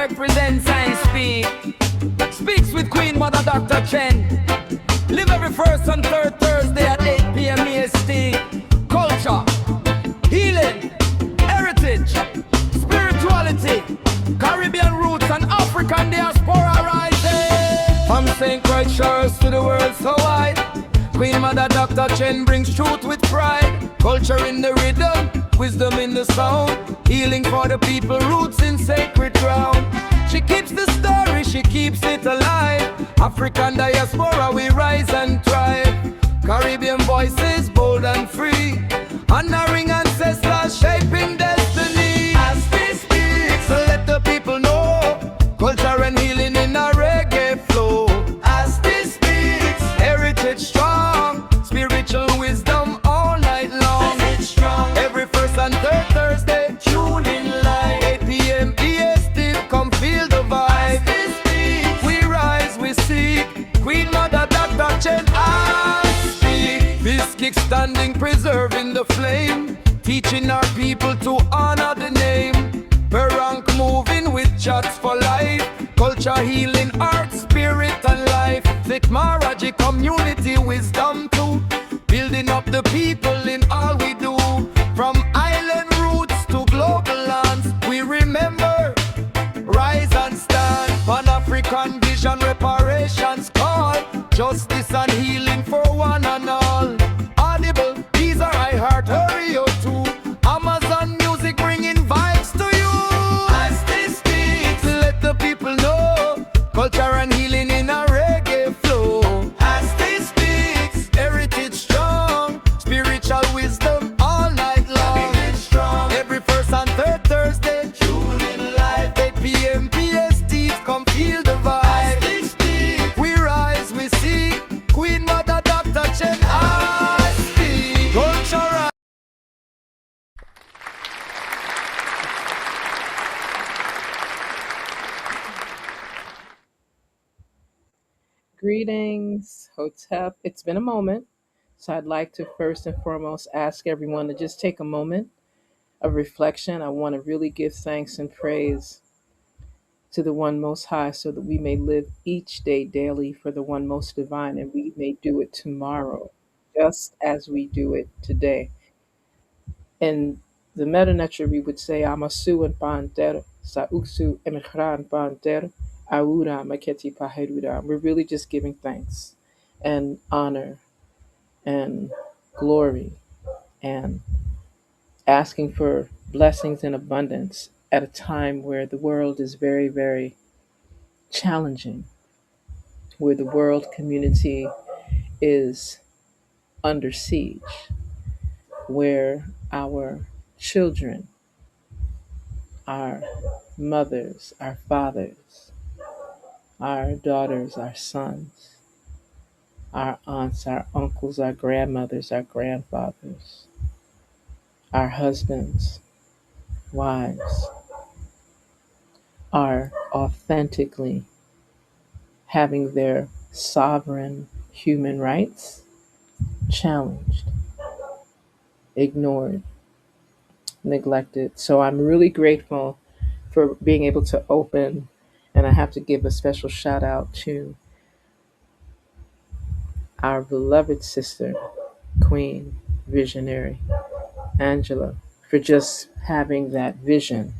represents I speak. Speaks with Queen Mother Dr. Chen. Live every first and third Thursday at 8 p.m. EST. Culture, healing, heritage, spirituality, Caribbean roots and African diaspora rising. From St. Croix shores to the world so wide, Queen Mother Dr. Chen brings truth with pride. Culture in the rhythm, wisdom in the sound, healing for the people, roots in sacred ground. She keeps the story, she keeps it alive. African diaspora, we rise and thrive. Caribbean voices, bold and free, honoring ancestors, shaping destiny. As we speak, so let the people know, culture and healing in a reggae flow. As this speaks, heritage strong, spiritual wisdom all night long. It's strong. Every first and third Thursday, tune in live. 8 p.m. EST, come feel the vibe. As this speaks, we rise, we seek. Queen Mother Dr. Chen, I speak. This kick standing, preserving the flame, teaching our people to honor the name. Perrank moving with chats for life, culture healing, art, spirit and life. Thick Maraji community wisdom too, building up the people in all we do. From island roots to global lands, we remember, rise and stand. Pan-African vision, reparations call, justice and healing for one and all. Audible, these are I heart, hurry you too. Amazon music bringing vibes to you. As this speaks, let the people know, culture and healing in a reggae flow. As this speaks, heritage strong, spiritual wisdom all night long. Every first and third Thursday, tune in live. 8 p.m. PST, come feel the vibe. As this speaks, we rise, we see. Queen Mother Dr. Chen, I speak. Culture. Greetings, Hotep. It's been a moment, so I'd like to first and foremost ask everyone to just take a moment of reflection. I want to really give thanks and praise to the One Most High so that we may live each day daily for the One Most Divine and we may do it tomorrow just as we do it today. In the Meta Nature, we would say, Amasu and Banter, Sauksu Emigran Banter, Aura Maketi Paheruda. We're really just giving thanks and honor and glory and asking for blessings in abundance at a time where the world is very, very challenging, where the world community is under siege, where our children, our mothers, our fathers, our daughters, our sons, our aunts, our uncles, our grandmothers, our grandfathers, our husbands, wives are authentically having their sovereign human rights challenged, ignored, neglected. So I'm really grateful for being able to open, and I have to give a special shout out to our beloved sister, Queen Visionary Angela, for just having that vision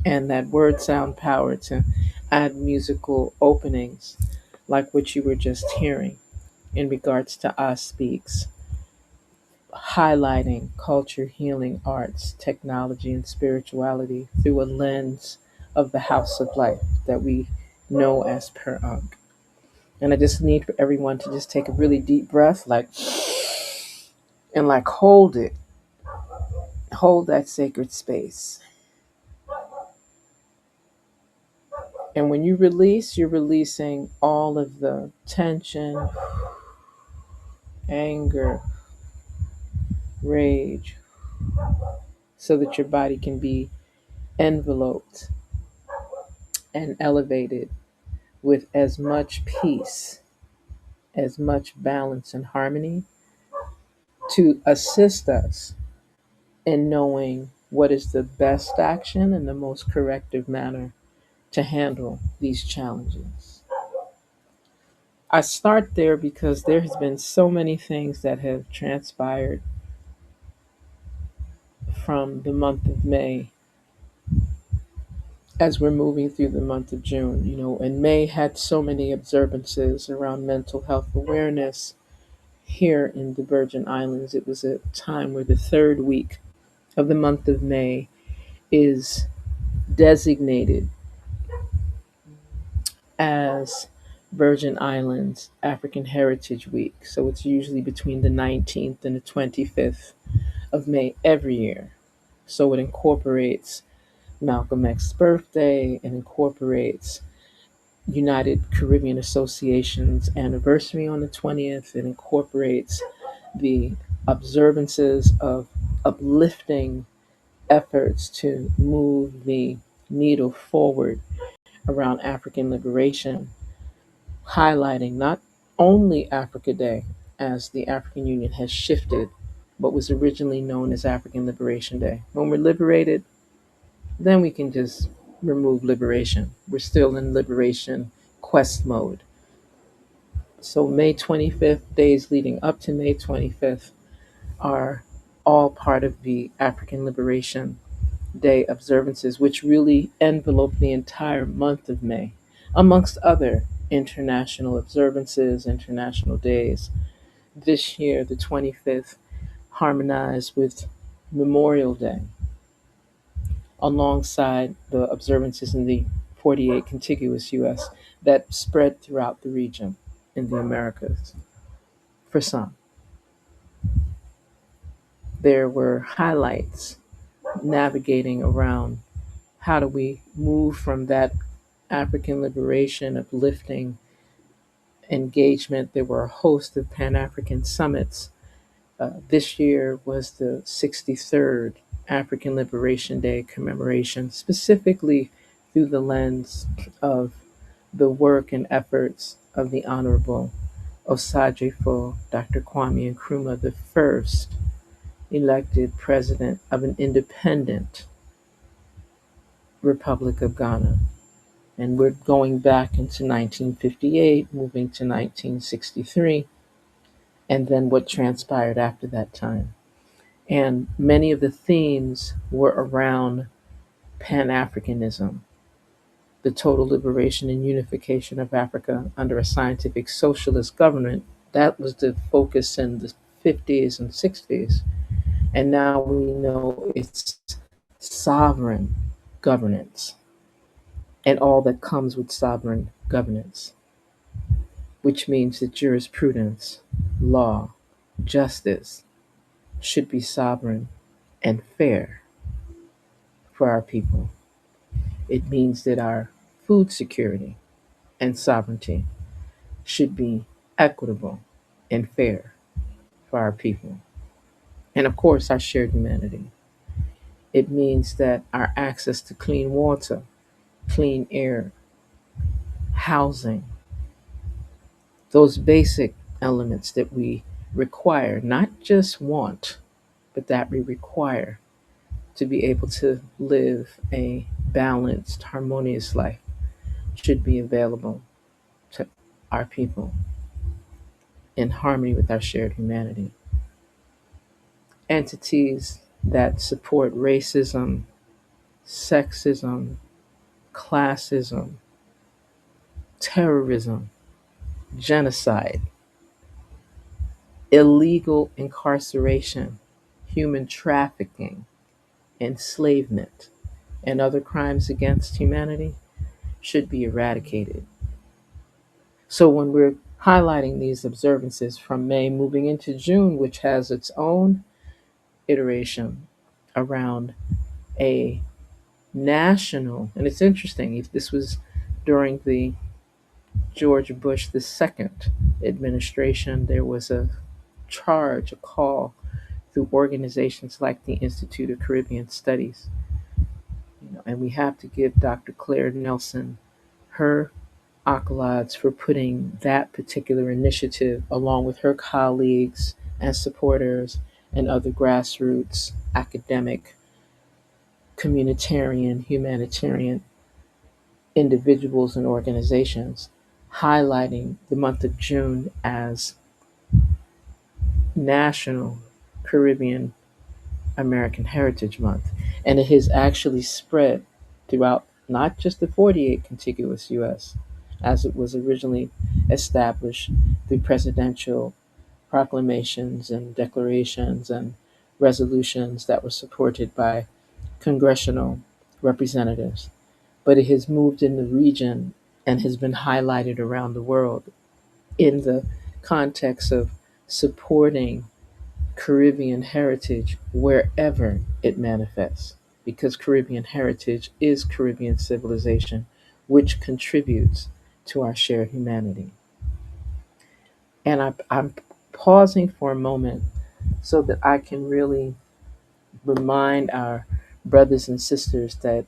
and that word sound power to add musical openings like what you were just hearing in regards to Us Speaks, highlighting culture, healing, arts, technology, and spirituality through a lens of the house of life that we know as Per Ankh. And I just need for everyone to just take a really deep breath, like, and like hold it, hold that sacred space. And when you release, you're releasing all of the tension, anger, rage, so that your body can be enveloped and elevated with as much peace, as much balance and harmony to assist us in knowing what is the best action and the most corrective manner to handle these challenges? I start there because there has been so many things that have transpired from the month of May as we're moving through the month of June. And May had so many observances around mental health awareness here in the Virgin Islands. It was a time where the third week of the month of May is designated as Virgin Islands African Heritage Week. So it's usually between the 19th and the 25th of May every year. So it incorporates Malcolm X's birthday, it incorporates United Caribbean Association's anniversary on the 20th, it incorporates the observances of uplifting efforts to move the needle forward around African liberation, highlighting not only Africa Day, as the African Union has shifted what was originally known as African Liberation Day. When we're liberated, then we can just remove liberation. We're still in liberation quest mode. So May 25th, days leading up to May 25th, are all part of the African Liberation Day observances, which really envelope the entire month of May, amongst other international observances, international days. This year, the 25th, harmonized with Memorial Day, alongside the observances in the 48 contiguous US that spread throughout the region in the Americas. For some, there were highlights navigating around how do we move from that African liberation, uplifting engagement. There were a host of Pan African summits. This year was the 63rd African Liberation Day commemoration, specifically through the lens of the work and efforts of the Honorable Osagyefo Dr. Kwame Nkrumah, the first elected president of an independent Republic of Ghana. And we're going back into 1958, moving to 1963, and then what transpired after that time. And many of the themes were around Pan Africanism, the total liberation and unification of Africa under a scientific socialist government. That was the focus in the 50s and 60s. And now we know it's sovereign governance and all that comes with sovereign governance, which means that jurisprudence, law, justice should be sovereign and fair for our people. It means that our food security and sovereignty should be equitable and fair for our people. And of course, our shared humanity. It means that our access to clean water, clean air, housing, those basic elements that we require, not just want, but that we require to be able to live a balanced, harmonious life, should be available to our people in harmony with our shared humanity. Entities that support racism, sexism, classism, terrorism, genocide, illegal incarceration, human trafficking, enslavement, and other crimes against humanity should be eradicated. So when we're highlighting these observances from May moving into June, which has its own iteration around a national, and it's interesting, if this was during the George Bush II administration, there was a charge, a call through organizations like the Institute of Caribbean Studies. And we have to give Dr. Claire Nelson her accolades for putting that particular initiative, along with her colleagues and supporters and other grassroots, academic, communitarian, humanitarian individuals and organizations highlighting the month of June as National Caribbean American Heritage Month. And it has actually spread throughout not just the 48 contiguous US, as it was originally established through presidential proclamations and declarations and resolutions that were supported by congressional representatives. But it has moved in the region and has been highlighted around the world in the context of supporting Caribbean heritage wherever it manifests, because Caribbean heritage is Caribbean civilization, which contributes to our shared humanity. And I'm pausing for a moment so that I can really remind our brothers and sisters that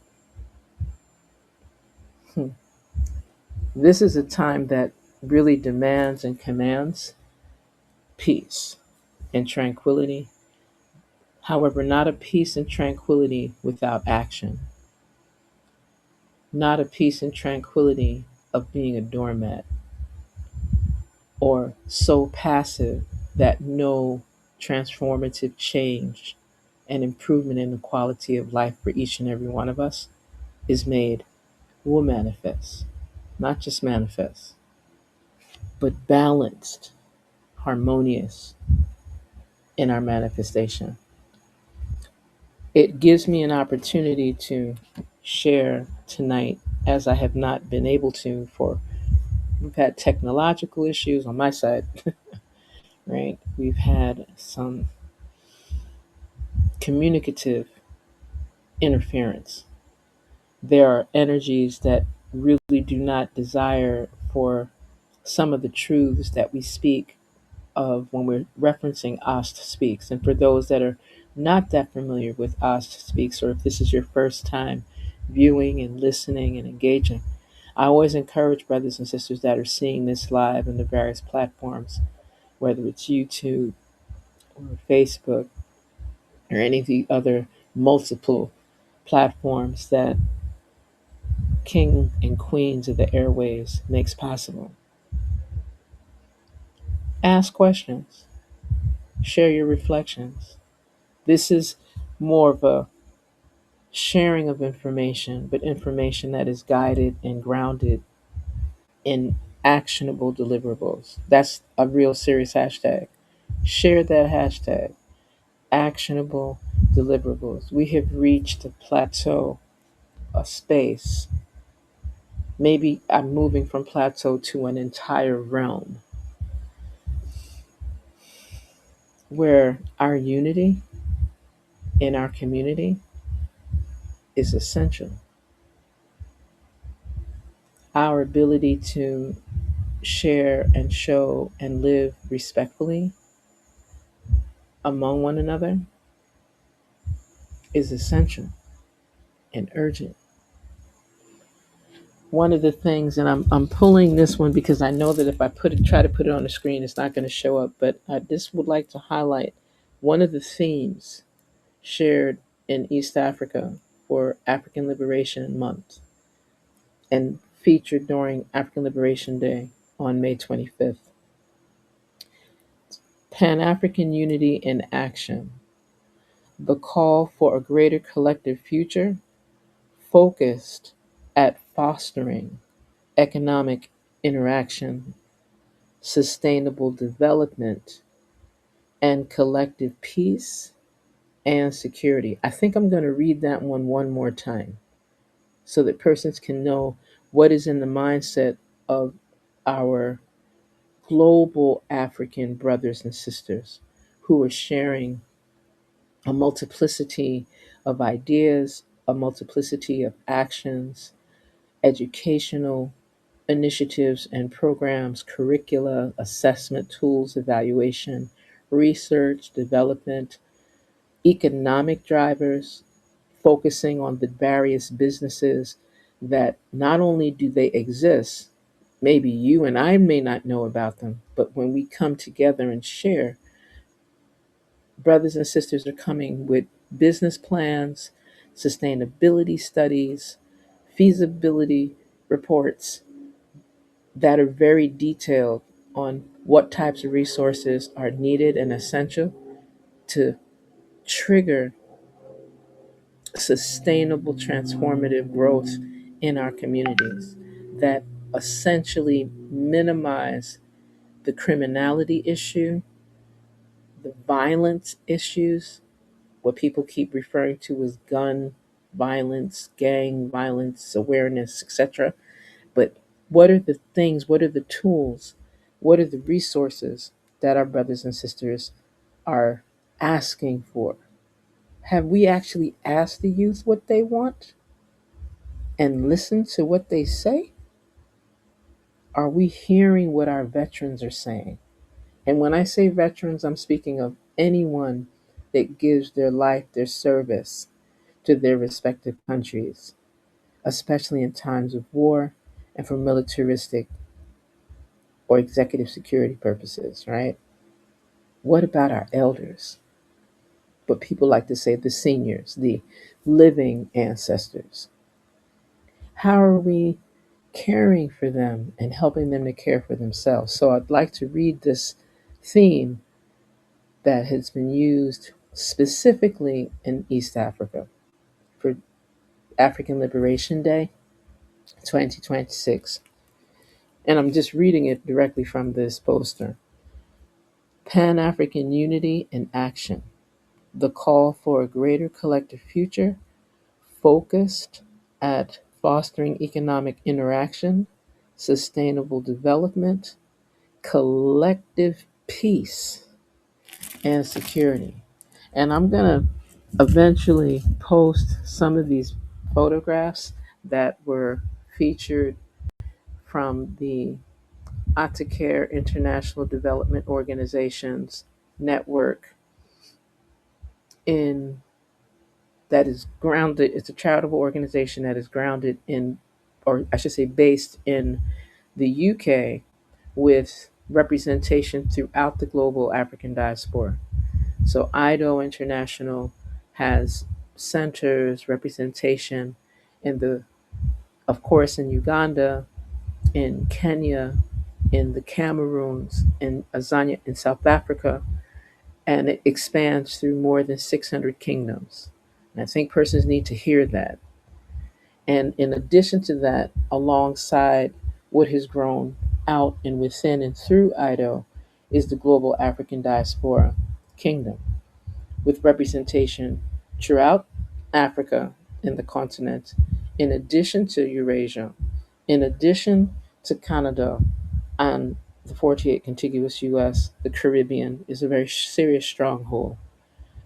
hmm, this is a time that really demands and commands peace and tranquility. However, not a peace and tranquility without action, not a peace and tranquility of being a doormat or so passive that no transformative change and improvement in the quality of life for each and every one of us is made, will manifest. Not just manifest, but balanced, harmonious in our manifestation. It gives me an opportunity to share tonight, as I have not been able to for, we've had technological issues on my side, right? We've had some communicative interference. There are energies that really do not desire for some of the truths that we speak of when we're referencing Ost Speaks. And for those that are not that familiar with Ost Speaks, or if this is your first time viewing and listening and engaging, I always encourage brothers and sisters that are seeing this live in the various platforms, whether it's YouTube or Facebook or any of the other multiple platforms that King and Queens of the airwaves makes possible. Ask questions, share your reflections. This is more of a sharing of information, but information that is guided and grounded in actionable deliverables. That's a real serious hashtag. Share that hashtag, actionable deliverables. We have reached a plateau, a space. Maybe I'm moving from plateau to an entire realm where our unity in our community is essential. Our ability to share and show and live respectfully among one another is essential and urgent. One of the things, and I'm pulling this one because I know that if I try to put it on the screen, it's not going to show up. But I just would like to highlight one of the themes shared in East Africa for African Liberation Month and featured during African Liberation Day on May 25th. Pan African Unity in Action, the call for a greater collective future focused at fostering economic interaction, sustainable development, and collective peace and security. I think I'm going to read that one more time so that persons can know what is in the mindset of our global African brothers and sisters who are sharing a multiplicity of ideas, a multiplicity of actions, educational initiatives and programs, curricula, assessment tools, evaluation, research, development, economic drivers, focusing on the various businesses that not only do they exist, maybe you and I may not know about them, but when we come together and share, brothers and sisters are coming with business plans, sustainability studies, feasibility reports that are very detailed on what types of resources are needed and essential to trigger sustainable transformative growth in our communities that essentially minimize the criminality issue, the violence issues, what people keep referring to as gun violence, gang violence, awareness, etc. But what are the things, what are the tools, what are the resources that our brothers and sisters are asking for? Have we actually asked the youth what they want and listened to what they say? Are we hearing what our veterans are saying? And when I say veterans, I'm speaking of anyone that gives their life, their service to their respective countries, especially in times of war and for militaristic or executive security purposes, right? What about our elders? But people like to say the seniors, the living ancestors. How are we caring for them and helping them to care for themselves? So I'd like to read this theme that has been used specifically in East Africa for African Liberation Day 2026. And I'm just reading it directly from this poster. Pan African Unity in Action, the call for a greater collective future focused at fostering economic interaction, sustainable development, collective peace, and security. And I'm going to eventually post some of these photographs that were featured from the Atacare International Development Organization's network in that is grounded, it's a charitable organization that is grounded in, or I should say based in the UK, with representation throughout the global African diaspora. So IDO International has centers, representation in the, of course, in Uganda, in Kenya, in the Cameroons, in Azania, in South Africa, and it expands through more than 600 kingdoms. And I think persons need to hear that. And in addition to that, alongside what has grown out and within and through IDO is the Global African Diaspora Kingdom, with representation throughout Africa and the continent, in addition to Eurasia, in addition to Canada and the 48 contiguous US, the Caribbean is a very serious stronghold,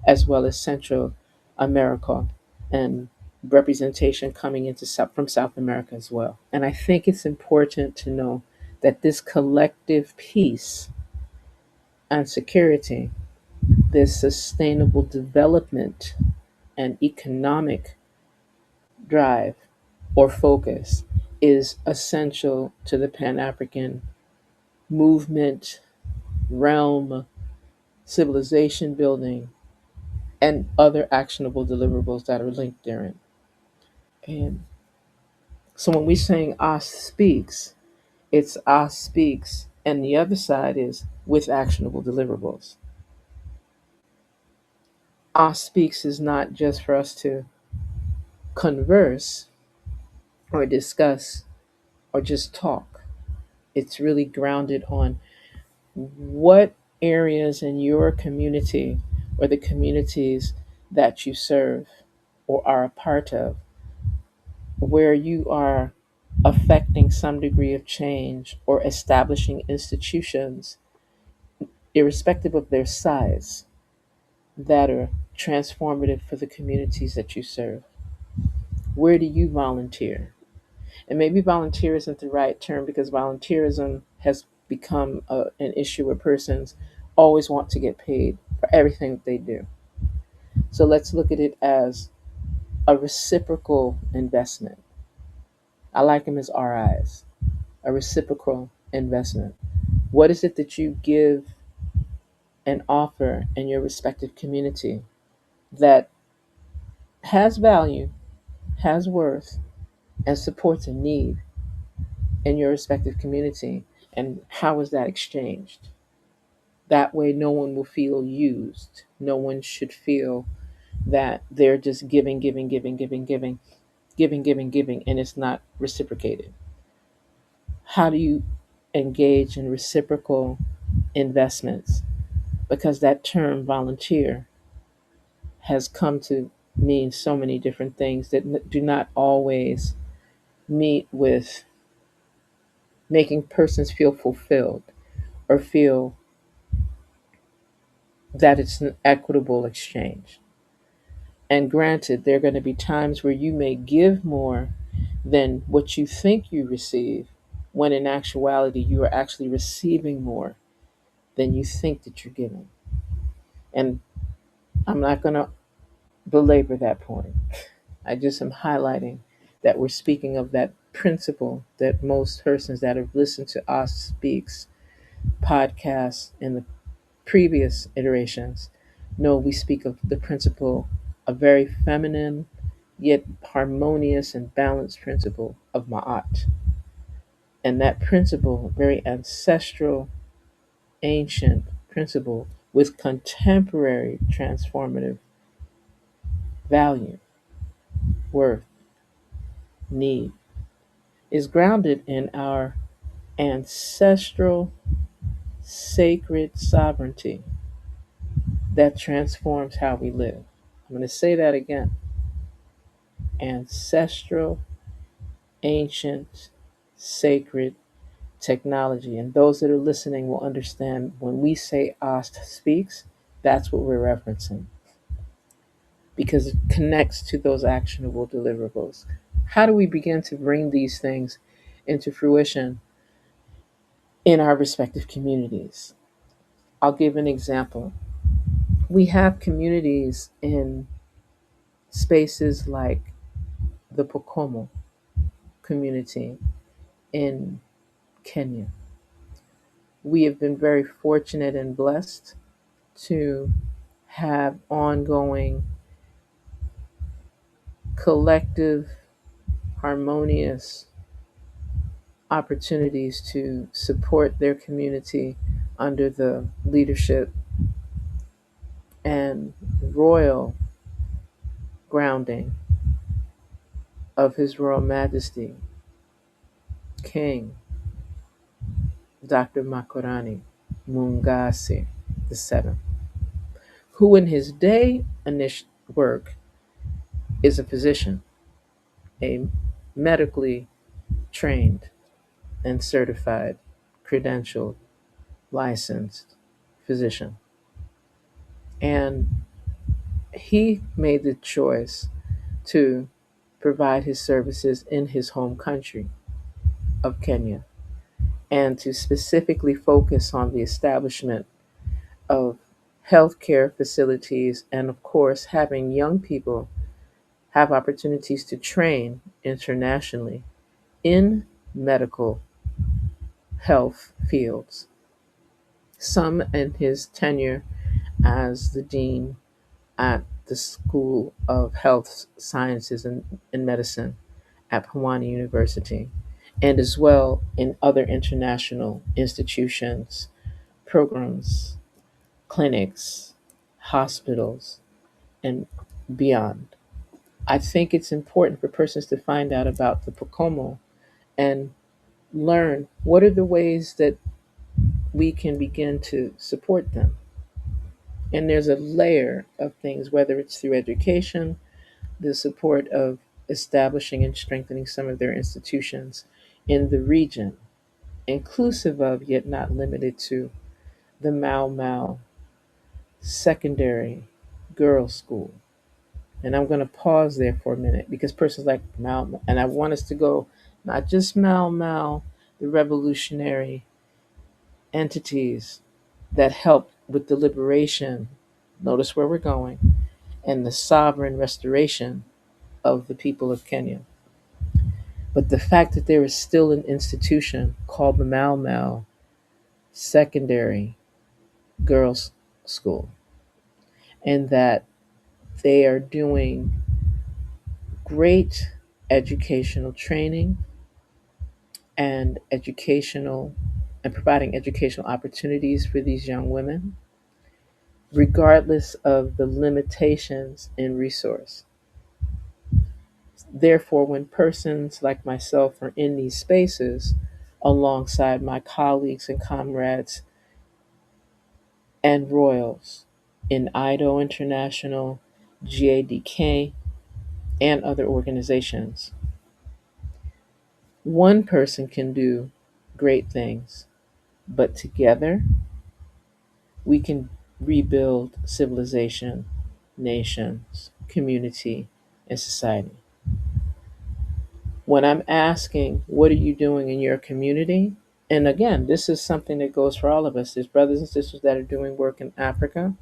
as well as Central America and representation coming into from South America as well. And I think it's important to know that this collective peace and security, this sustainable development and economic drive or focus is essential to the Pan African movement, realm, civilization building, and other actionable deliverables that are linked therein. And so when we saying us speaks, it's us speaks, and the other side is with actionable deliverables. Us speaks is not just for us to converse or discuss or just talk. It's really grounded on what areas in your community or the communities that you serve or are a part of, where you are affecting some degree of change or establishing institutions, irrespective of their size, that are transformative for the communities that you serve. Where do you volunteer? And maybe volunteer isn't the right term because volunteerism has become an issue where persons always want to get paid for everything that they do. So let's look at it as a reciprocal investment. I like them as RIs, a reciprocal investment. What is it that you give and offer in your respective community that has value, has worth, and supports a need? in your respective community, and how is that exchanged? That way, no one will feel used. No one should feel that they're just giving, giving, giving, giving, giving, giving, giving, giving, and it's not reciprocated. How do you engage in reciprocal investments? Because that term volunteer has come to mean so many different things that do not always meet with making persons feel fulfilled or feel that it's an equitable exchange. And granted, there are going to be times where you may give more than what you think you receive, when in actuality, you are actually receiving more than you think that you're giving. And I'm not going to belabor that point. I just am highlighting that we're speaking of that principle that most persons that have listened to us speaks podcasts in the previous iterations know we speak of the principle, a very feminine yet harmonious and balanced principle of Ma'at. And that principle, very ancestral, ancient principle with contemporary transformative value, worth, need, is grounded in our ancestral sacred sovereignty that transforms how we live. I'm going to say that again. Ancestral, ancient, sacred technology. And those that are listening will understand when we say Ast speaks, that's what we're referencing because it connects to those actionable deliverables. How do we begin to bring these things into fruition in our respective communities? I'll give an example. We have communities in spaces like the Pokomo community in Kenya. We have been very fortunate and blessed to have ongoing, collective, harmonious opportunities to support their community under the leadership and royal grounding of His Royal Majesty, King Dr. Makorani Mungasi II, who in his day work is a physician, a medically trained and certified, credentialed, licensed physician. And he made the choice to provide his services in his home country of Kenya and to specifically focus on the establishment of healthcare facilities and, of course, having young people have opportunities to train internationally in medical health fields. Some in his tenure as the dean at the School of Health Sciences and Medicine at Pawani University, and as well in other international institutions, programs, clinics, hospitals, and beyond. I think it's important for persons to find out about the Pocomo and learn what are the ways that we can begin to support them. And there's a layer of things, whether it's through education, the support of establishing and strengthening some of their institutions in the region, inclusive of, yet not limited to, the Mau Mau Secondary Girls' School. And I'm going to pause there for a minute because persons like Mau, and I want us to go not just Mau Mau, the revolutionary entities that helped with the liberation, notice where we're going, and the sovereign restoration of the people of Kenya. But the fact that there is still an institution called the Mau Mau Secondary Girls' School, and that they are doing great educational training, and educational and providing educational opportunities for these young women, regardless of the limitations in resource. Therefore, when persons like myself are in these spaces alongside my colleagues and comrades and royals in IDO International, GADK, and other organizations, one person can do great things, but together we can rebuild civilization, nations, community, and society. When I'm asking, what are you doing in your community? And again, this is something that goes for all of us. There's brothers and sisters that are doing work in Africa,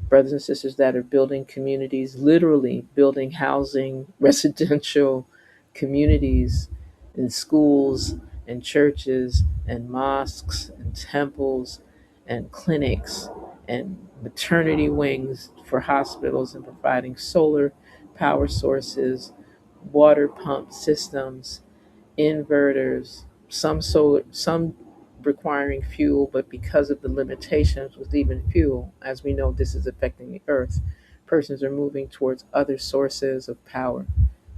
brothers and sisters that are building communities, literally building housing, residential communities in schools and churches and mosques and temples and clinics and maternity wings for hospitals and providing solar power sources, water pump systems, inverters, some solar, some requiring fuel, but because of the limitations with even fuel, as we know this is affecting the earth, persons are moving towards other sources of power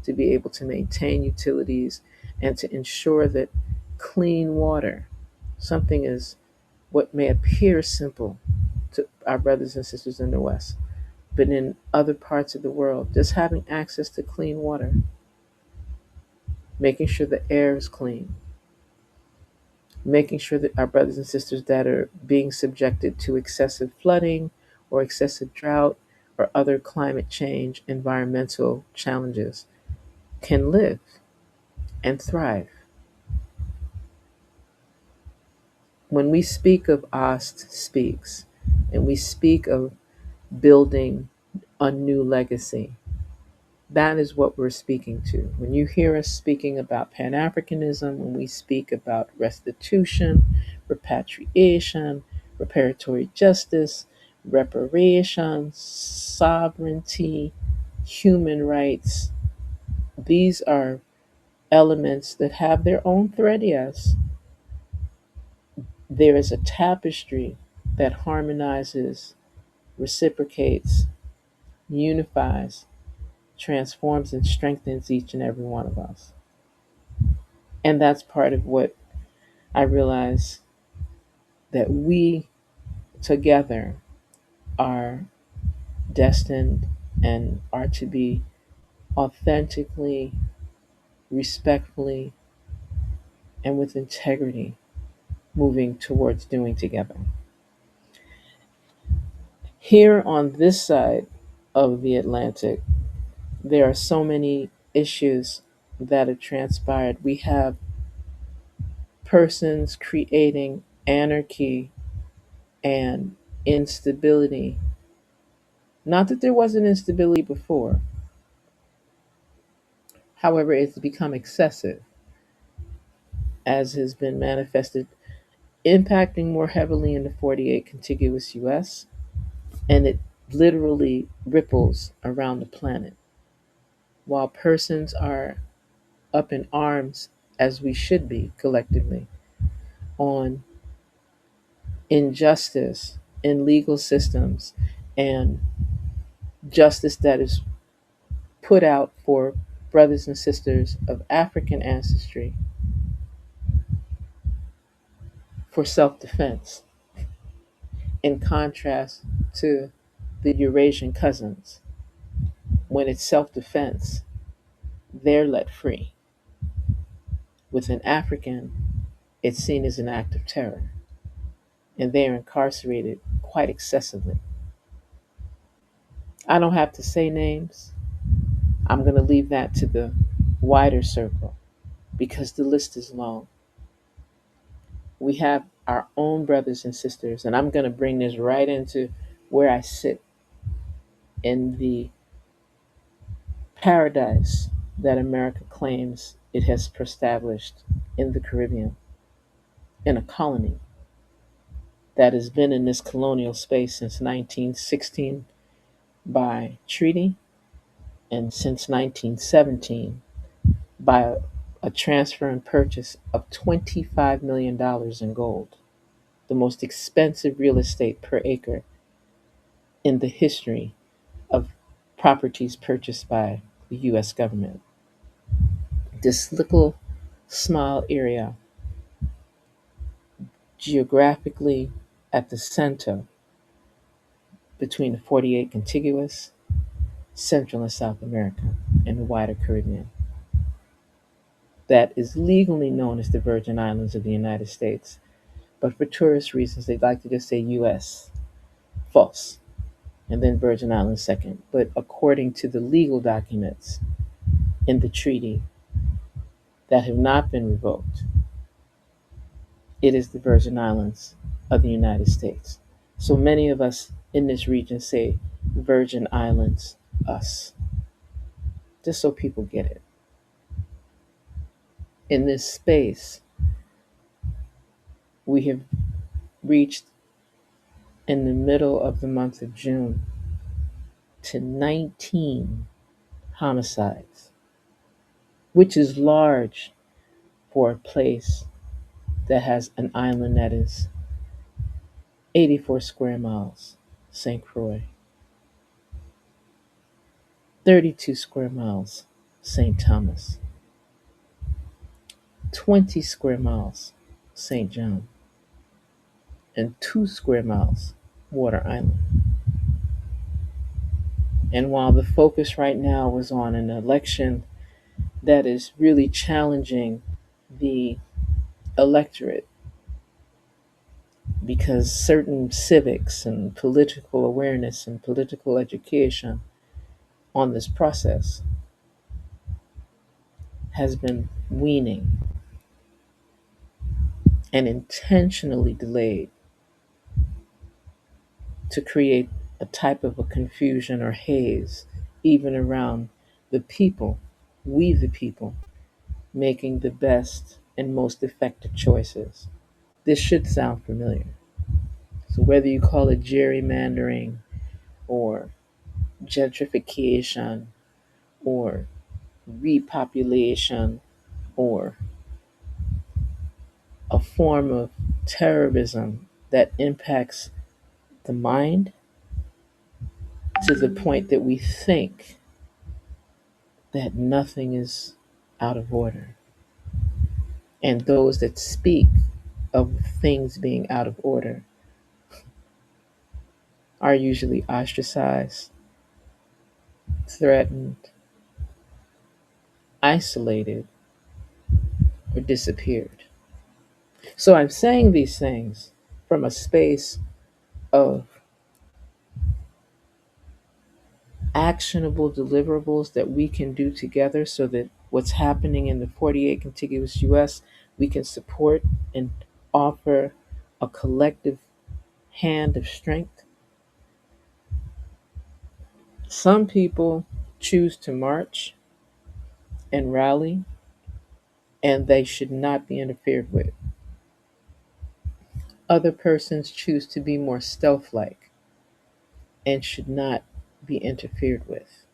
to be able to maintain utilities and to ensure that clean water, something is what may appear simple to our brothers and sisters in the West, but in other parts of the world, just having access to clean water, making sure the air is clean, making sure that our brothers and sisters that are being subjected to excessive flooding or excessive drought or other climate change environmental challenges can live and thrive. When we speak of OST Speaks and we speak of building a new legacy, that is what we're speaking to. When you hear us speaking about Pan Africanism, when we speak about restitution, repatriation, reparatory justice, reparations, sovereignty, human rights, these are elements that have their own thread, yes. There is a tapestry that harmonizes, reciprocates, unifies, transforms, and strengthens each and every one of us. And that's part of what I realize, that we together are destined and are to be authentically, respectfully, and with integrity moving towards doing together. Here on this side of the Atlantic, there are so many issues that have transpired. We have persons creating anarchy and instability. Not that there wasn't instability before, however, it's become excessive, as has been manifested, impacting more heavily in the 48 contiguous US, and it literally ripples around the planet. While persons are up in arms, as we should be collectively, on injustice in legal systems and justice that is put out for brothers and sisters of African ancestry for self defense, in contrast to the Eurasian cousins. When it's self defense, they're let free. With an African, it's seen as an act of terror, and they are incarcerated quite excessively. I don't have to say names. I'm going to leave that to the wider circle because the list is long. We have our own brothers and sisters, and I'm going to bring this right into where I sit in the paradise that America claims it has established in the Caribbean, in a colony that has been in this colonial space since 1916 by treaty and since 1917 by a transfer and purchase of $25 million in gold, the most expensive real estate per acre in the history of properties purchased by the US government. This little small area, geographically at the center between the 48 contiguous Central and South America and the wider Caribbean, that is legally known as the Virgin Islands of the United States. But for tourist reasons, they'd like to just say US. False. And then Virgin Islands second. But according to the legal documents in the treaty that have not been revoked, it is the Virgin Islands of the United States. So many of us in this region say Virgin Islands, us, just so people get it. In this space, we have reached in the middle of the month of June to 19 homicides, which is large for a place that has an island that is 84 square miles, St. Croix, 32 square miles, St. Thomas, 20 square miles, St. John, and 2 square miles, Water Island. And while the focus right now was on an election that is really challenging the electorate, because certain civics and political awareness and political education on this process has been weaning and intentionally delayed to create a type of a confusion or haze, even around the people, we the people, making the best and most effective choices. This should sound familiar. So, whether you call it gerrymandering or gentrification or repopulation or a form of terrorism that impacts the mind to the point that we think that nothing is out of order. And those that speak of things being out of order are usually ostracized, threatened, isolated, or disappeared. So I'm saying these things from a space of actionable deliverables that we can do together so that what's happening in the 48 contiguous US, we can support and offer a collective hand of strength. Some people choose to march and rally, and they should not be interfered with. Other persons choose to be more stealth like and should not be interfered with.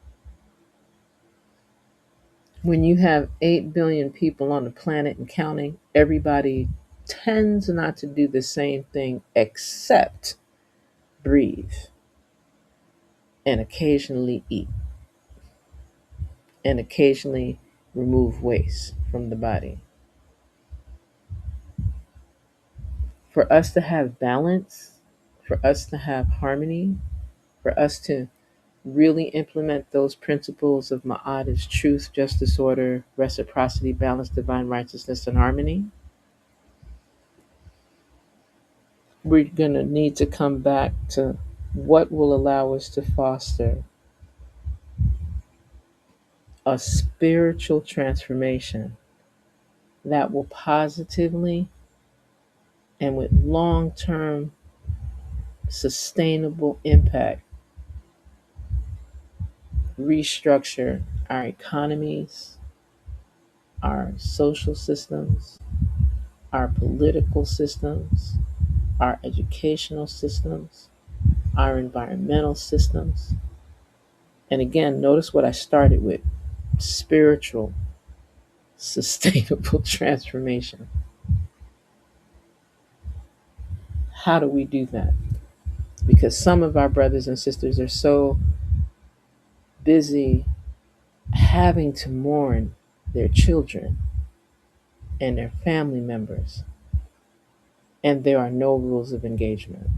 When you have 8 billion people on the planet and counting, everybody tends not to do the same thing except breathe and occasionally eat and occasionally remove waste from the body. For us to have balance, for us to have harmony, for us to really implement those principles of Ma'at as truth, justice, order, reciprocity, balance, divine righteousness, and harmony, we're going to need to come back to what will allow us to foster a spiritual transformation that will positively and with long term sustainable impact restructure our economies, our social systems, our political systems, our educational systems, our environmental systems. And again, notice what I started with: spiritual sustainable transformation. How do we do that? Because some of our brothers and sisters are so busy having to mourn their children and their family members, and there are no rules of engagement.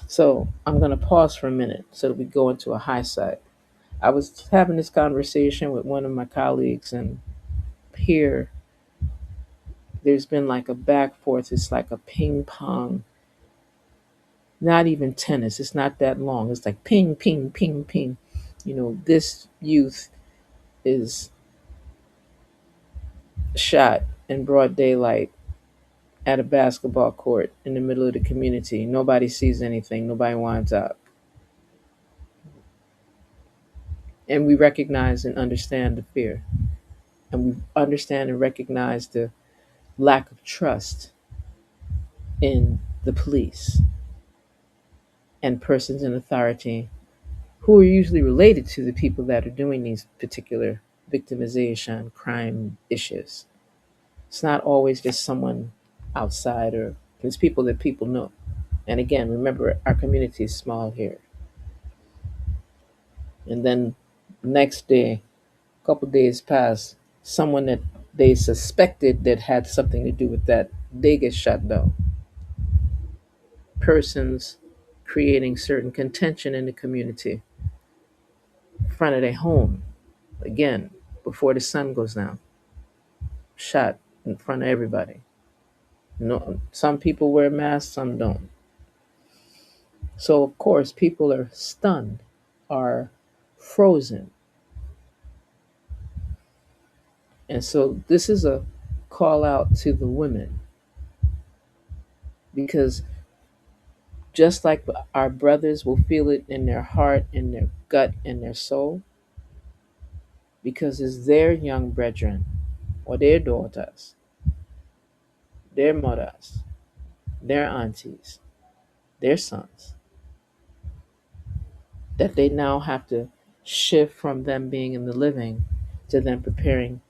So I'm going to pause for a minute so that we go into a high side. I was having this conversation with one of my colleagues, and here there's been like a back forth. It's like a ping pong, not even tennis. It's not that long. It's like ping, ping, ping, ping. This youth is shot in broad daylight at a basketball court in the middle of the community. Nobody sees anything. Nobody winds up. And we recognize and understand the fear. And we understand and recognize the lack of trust in the police and persons in authority who are usually related to the people that are doing these particular victimization crime issues. It's not always just someone outside, or it's people that people know. And again, remember, our community is small here. And then next day, a couple days pass, someone that they suspected that had something to do with that, they get shut down. Persons creating certain contention in the community in front of their home, again, before the sun goes down, shot in front of everybody. No, some people wear masks, some don't. So of course, people are stunned, are frozen. And so this is a call out to the women, because just like our brothers will feel it in their heart, in their gut, in their soul, because it's their young brethren or their daughters, their mothers, their aunties, their sons, that they now have to shift from them being in the living to them preparing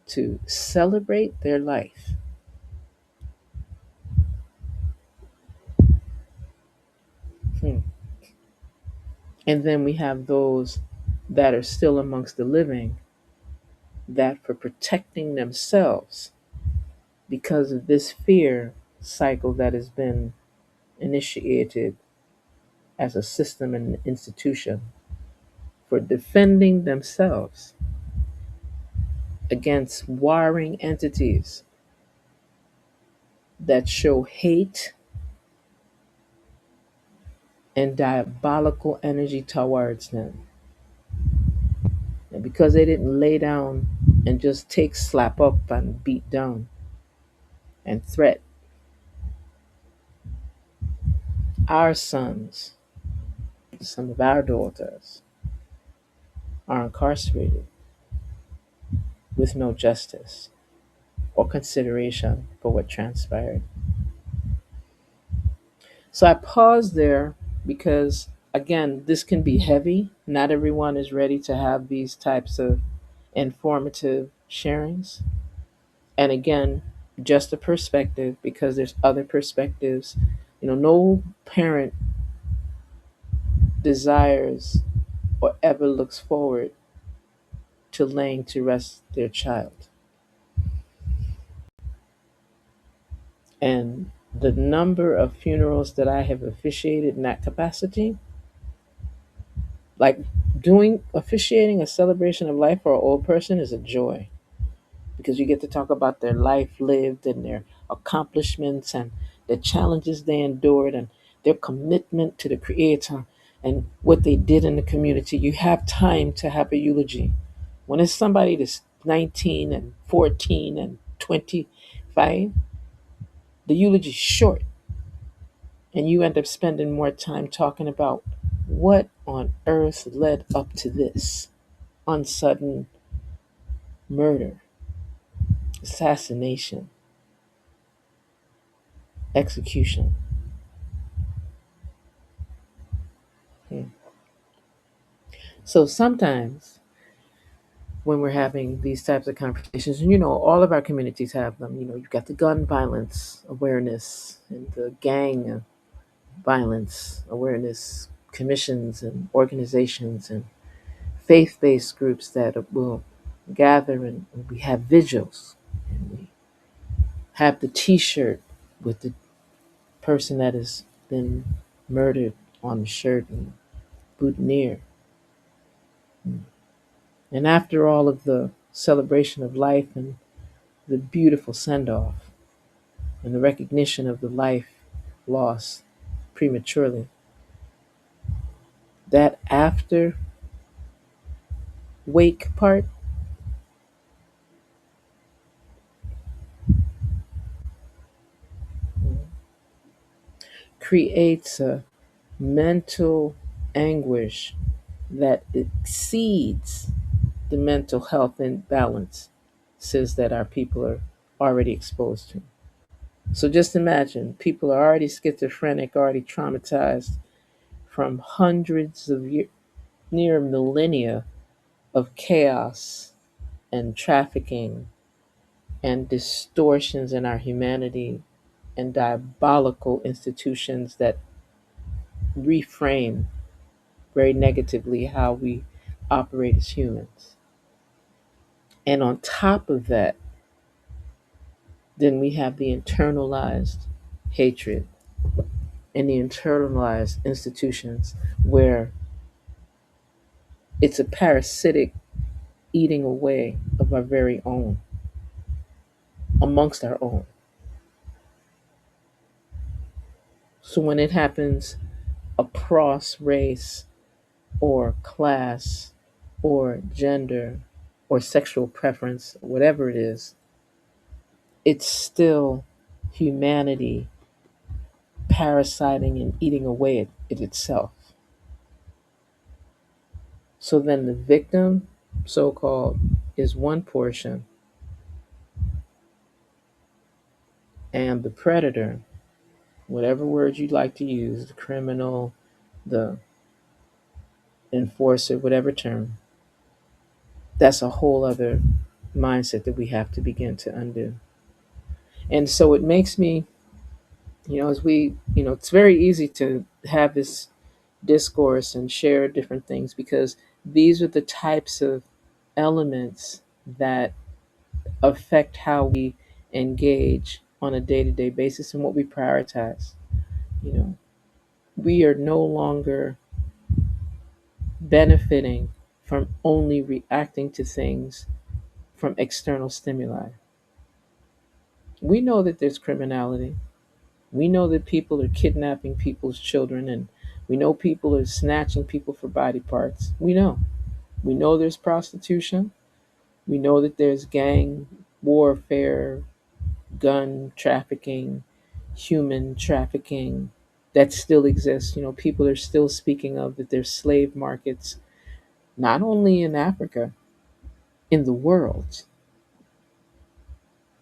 to celebrate their life. Hmm. And then we have those that are still amongst the living, that for protecting themselves because of this fear cycle that has been initiated as a system and an institution, for defending themselves against warring entities that show hate and diabolical energy towards them. And because they didn't lay down and just take slap up and beat down and threat, our sons, some of our daughters, are incarcerated with no justice or consideration for what transpired. So I paused there because, again, this can be heavy. Not everyone is ready to have these types of informative sharings. And again, just a perspective, because there's other perspectives. No parent desires or ever looks forward to laying to rest their child. And the number of funerals that I have officiated in that capacity, like doing officiating a celebration of life for an old person, is a joy, because you get to talk about their life lived and their accomplishments and the challenges they endured and their commitment to the Creator and what they did in the community. You have time to have a eulogy. When it's somebody that's 19 and 14 and 25, the eulogy is short, and you end up spending more time talking about what on earth led up to this unsudden murder, assassination, execution. Hmm. So sometimes when we're having these types of conversations. And all of our communities have them. You've got the gun violence awareness and the gang violence awareness commissions and organizations and faith-based groups that will gather, and we have vigils, and we have the T-shirt with the person that has been murdered on the shirt and boutonniere. And after all of the celebration of life and the beautiful send-off and the recognition of the life lost prematurely, that after wake part creates a mental anguish that exceeds the mental health imbalances that our people are already exposed to. So just imagine people are already schizophrenic, already traumatized from hundreds of years, near millennia of chaos and trafficking and distortions in our humanity and diabolical institutions that reframe very negatively how we operate as humans. And on top of that, then we have the internalized hatred and the internalized institutions where it's a parasitic eating away of our very own, amongst our own. So when it happens across race or class or gender or sexual preference, whatever it is, it's still humanity parasiting and eating away at it itself. So then the victim, so called, is one portion, and the predator, whatever word you'd like to use, the criminal, the enforcer, whatever term, that's a whole other mindset that we have to begin to undo. And so it makes me, as it's very easy to have this discourse and share different things because these are the types of elements that affect how we engage on a day-to-day basis and what we prioritize. You know, we are no longer benefiting from only reacting to things from external stimuli. We know that there's criminality. We know that people are kidnapping people's children, and we know people are snatching people for body parts. We know. We know there's prostitution. We know that there's gang warfare, gun trafficking, human trafficking that still exists. People are still speaking of that there's slave markets, not only in Africa, in the world.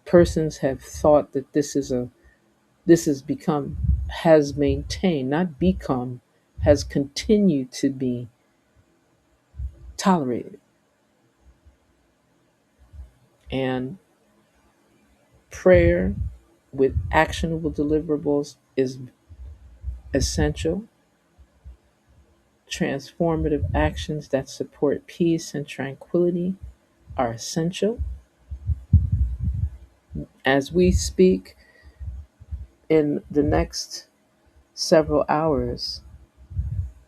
Persons have thought that this has become, has maintained, not become, has continued to be tolerated. And prayer with actionable deliverables is essential. Transformative actions that support peace and tranquility are essential. As we speak, in the next several hours,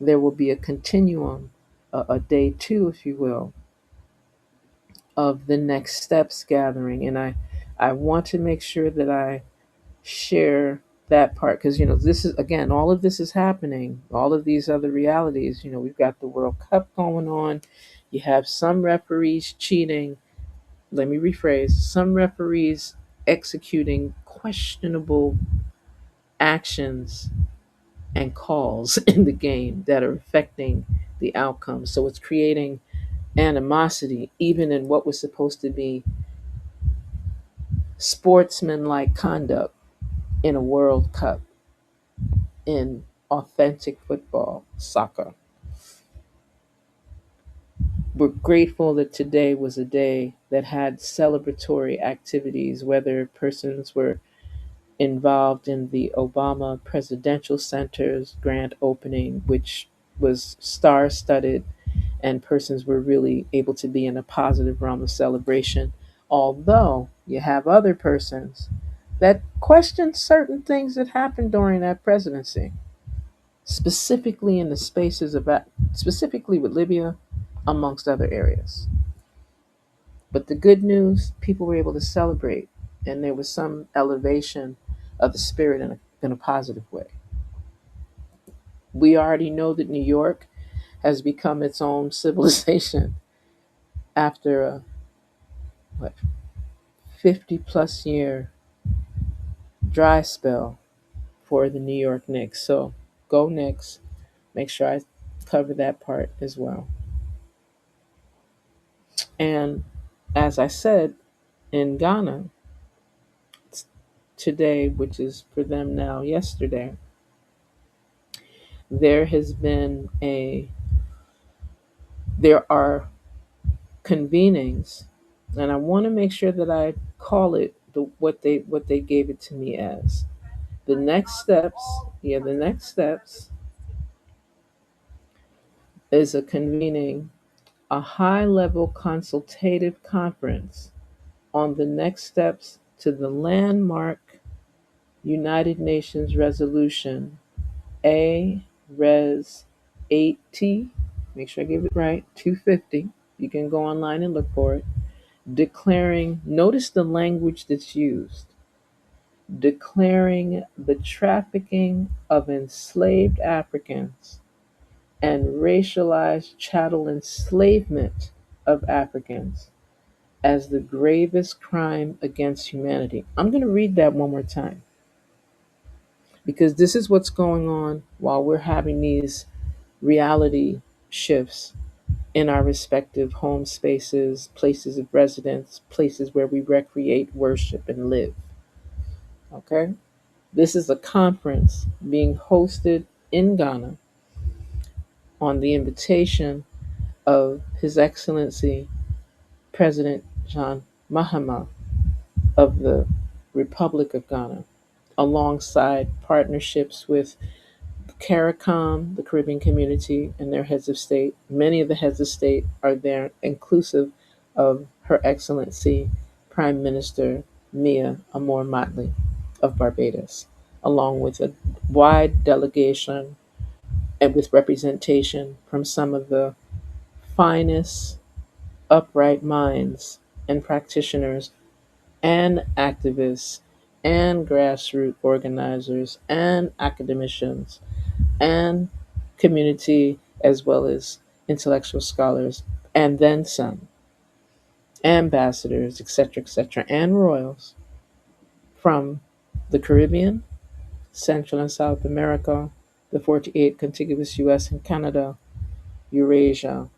there will be a continuum, a day two, if you will, of the next steps gathering. And I want to make sure that I share that part because, this is, again, all of this is happening, all of these other realities. We've got the World Cup going on. You have some referees cheating. Let me rephrase, some referees executing questionable actions and calls in the game that are affecting the outcome. So it's creating animosity, even in what was supposed to be sportsmanlike conduct in a World Cup, in authentic football, soccer. we're grateful that today was a day that had celebratory activities, whether persons were involved in the Obama Presidential Center's grand opening, which was star studded, and persons were really able to be in a positive realm of celebration. Although you have other persons that question certain things that happened during that presidency, specifically in the spaces of, specifically with Libya, amongst other areas. But the good news, people were able to celebrate, and there was some elevation of the spirit in a positive way. We already know that New York has become its own civilization after a what 50 plus year dry spell for the New York Knicks. So go Knicks. Make sure I cover that part as well. And as I said, in Ghana today, which is for them now yesterday, there has been a there are convenings, and I want to make sure that I call it what they gave it to me as. The next steps, yeah, the next steps is a convening a high level consultative conference on the next steps to the landmark United Nations resolution A Res 8T, make sure I get it right, 250. You can go online and look for it. Declaring, notice the language that's used, declaring the trafficking of enslaved Africans and racialized chattel enslavement of Africans as the gravest crime against humanity. I'm going to read that one more time because this is what's going on while we're having these reality shifts in our respective home spaces, places of residence, places where we recreate, worship, and live. Okay? This is a conference being hosted in Ghana on the invitation of His Excellency President John Mahama of the Republic of Ghana, alongside partnerships with CARICOM, the Caribbean community, and their heads of state. Many of the heads of state are there, inclusive of Her Excellency Prime Minister Mia Amor Motley of Barbados, along with a wide delegation and with representation from some of the finest upright minds and practitioners and activists and grassroots organizers and academicians and community as well as intellectual scholars, and then some ambassadors, etc., and royals from the Caribbean, Central and South America, the 48 contiguous US and Canada, Eurasia,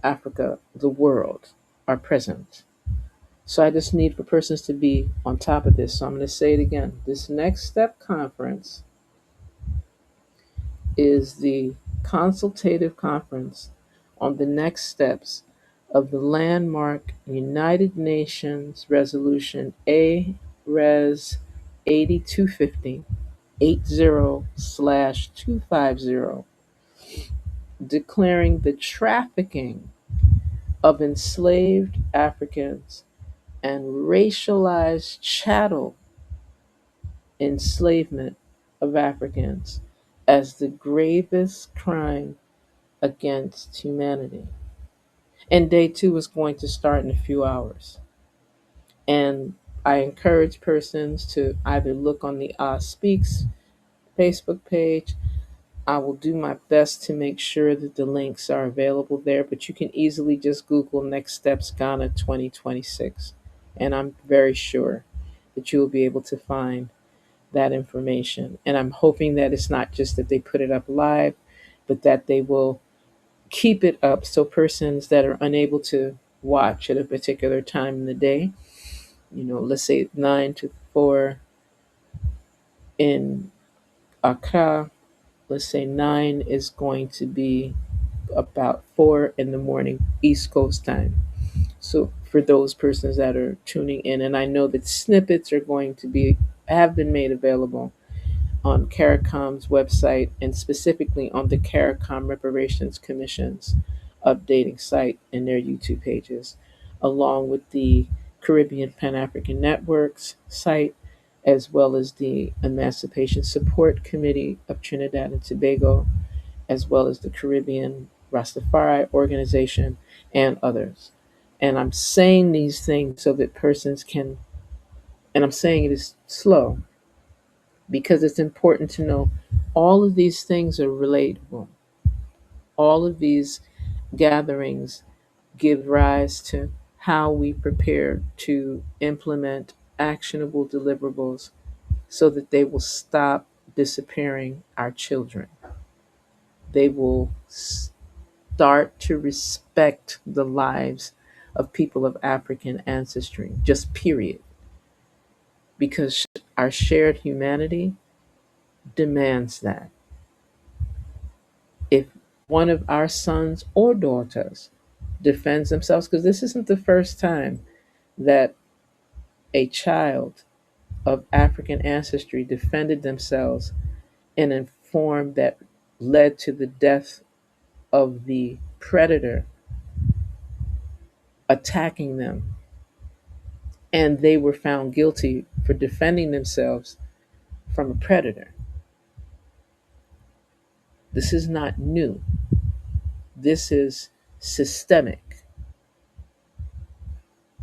Africa, the world are present. So I just need for persons to be on top of this. So I'm going to say it again. This next step conference is the consultative conference on the next steps of the landmark United Nations Resolution A Res 8250 80/250, declaring the trafficking of enslaved Africans and racialized chattel enslavement of Africans as the gravest crime against humanity. And day two is going to start in a few hours. And I encourage persons to either look on the Speaks Facebook page. I will do my best to make sure that the links are available there, but you can easily just Google Next Steps Ghana 2026. And I'm very sure that you will be able to find that information. And I'm hoping that it's not just that they put it up live, but that they will keep it up so persons that are unable to watch at a particular time in the day, let's say 9 to 4 in Accra, let's say 9 is going to be about 4 in the morning East Coast time. So for those persons that are tuning in, and I know that snippets are going to be have been made available on CARICOM's website and specifically on the CARICOM Reparations Commission's updating site in their YouTube pages, along with the Caribbean Pan African Network's site, as well as the Emancipation Support Committee of Trinidad and Tobago, as well as the Caribbean Rastafari Organization, and others. And I'm saying these things so that persons can, and I'm saying it is slow because it's important to know all of these things are relatable. All of these gatherings give rise to how we prepare to implement actionable deliverables so that they will stop disappearing our children. They will start to respect the lives of people of African ancestry, just period, because our shared humanity demands that. If one of our sons or daughters defends themselves, because this isn't the first time that a child of African ancestry defended themselves in a form that led to the death of the predator attacking them, and they were found guilty for defending themselves from a predator. This is not new. This is systemic.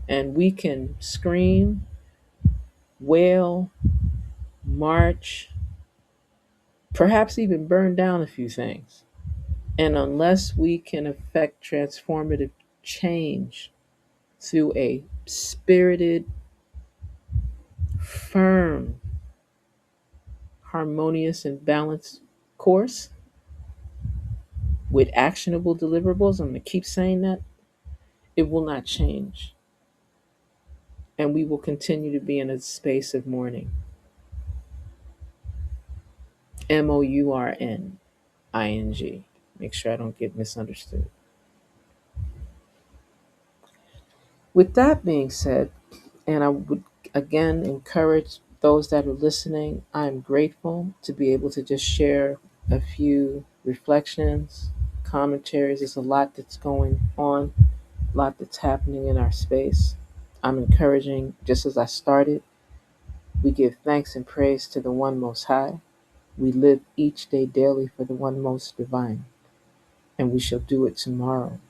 And we can scream, wail, march, perhaps even burn down a few things. And unless we can effect transformative change through a spirited, firm, harmonious, and balanced course with actionable deliverables, I'm going to keep saying that, it will not change. And we will continue to be in a space of mourning. Mourning. Make sure I don't get misunderstood. With that being said, and I would again encourage those that are listening, I'm grateful to be able to just share a few reflections, commentaries. There's a lot that's going on, a lot that's happening in our space. I'm encouraging, just as I started, we give thanks and praise to the One Most High. We live each day daily for the One Most Divine, and we shall do it tomorrow,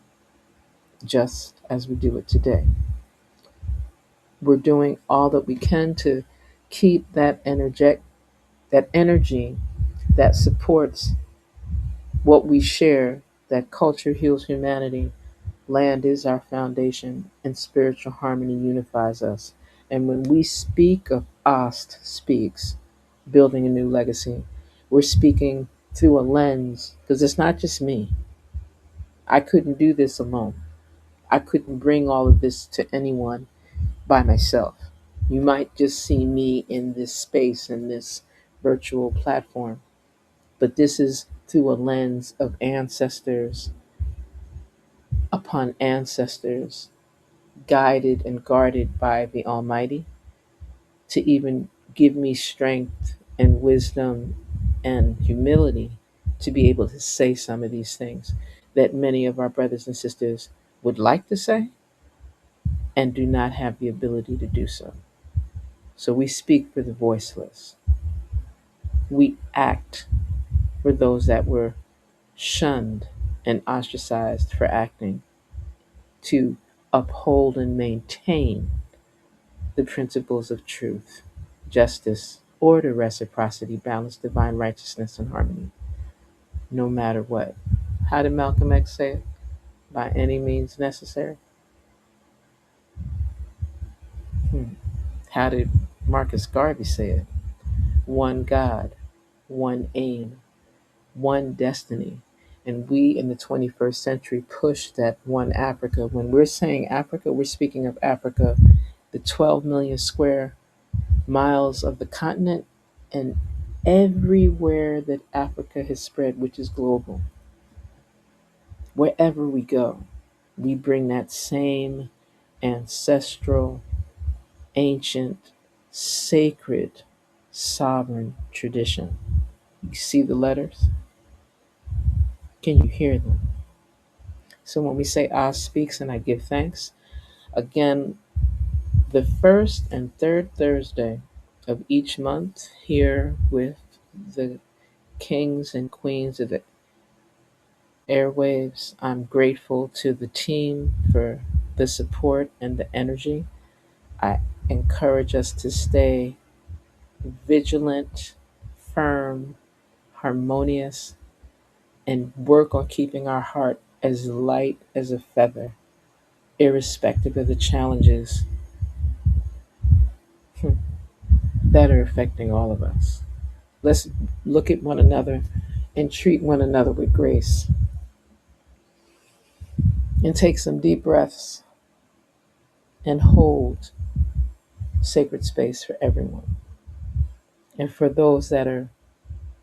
just as we do it today. We're doing all that we can to keep that energy that supports what we share, that culture heals humanity, land is our foundation, and spiritual harmony unifies us. And when we speak of Ost speaks, building a new legacy, we're speaking through a lens, because it's not just me. I couldn't do this alone. I couldn't bring all of this to anyone by myself. You might just see me in this space, in this virtual platform, but this is through a lens of ancestors upon ancestors, guided and guarded by the Almighty to even give me strength and wisdom and humility to be able to say some of these things that many of our brothers and sisters would like to say and do not have the ability to do so. So we speak for the voiceless. We act for those that were shunned and ostracized for acting, to uphold and maintain the principles of truth, justice, order, reciprocity, balance, divine righteousness, and harmony, no matter what. How did Malcolm X say it? By any means necessary. Hmm. How did Marcus Garvey say it? One God, one aim, one destiny. And we in the 21st century push that one Africa. When we're saying Africa, we're speaking of Africa, the 12 million square miles of the continent, and everywhere that Africa has spread, which is global. Wherever we go, we bring that same ancestral, ancient, sacred, sovereign tradition. You see the letters? Can you hear them? So when we say I speaks and I give thanks, again, the first and third Thursday of each month here with the kings and queens of the airwaves, I'm grateful to the team for the support and the energy. I encourage us to stay vigilant, firm, harmonious, and work on keeping our heart as light as a feather, irrespective of the challenges that are affecting all of us. Let's look at one another and treat one another with grace and take some deep breaths and hold sacred space for everyone. And for those that are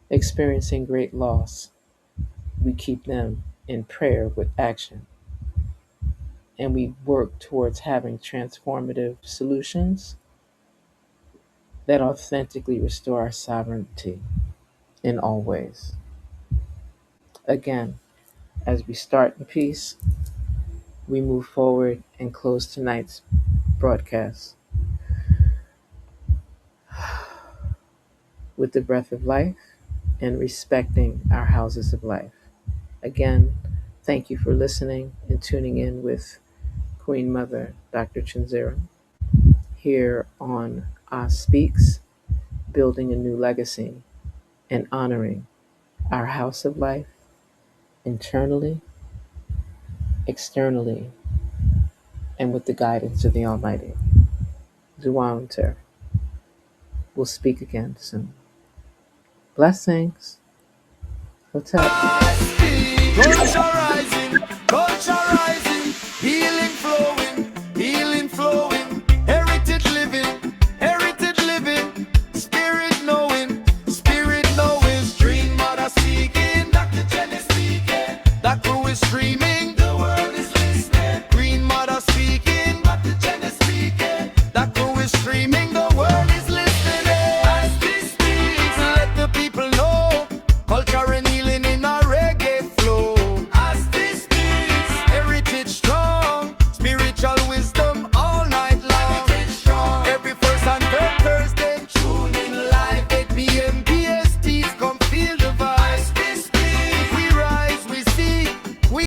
experiencing great loss, we keep them in prayer with action and we work towards having transformative solutions that authentically restore our sovereignty in all ways. Again, as we start in peace, we move forward and close tonight's broadcast with the breath of life and respecting our houses of life. Again, thank you for listening and tuning in with Queen Mother, Dr. ChenziRa, here on Speaks, building a new legacy and honoring our house of life internally, externally, and with the guidance of the Almighty. Zuawenter. We'll speak again soon. Blessings. Hotel. Culture rising, culture rising.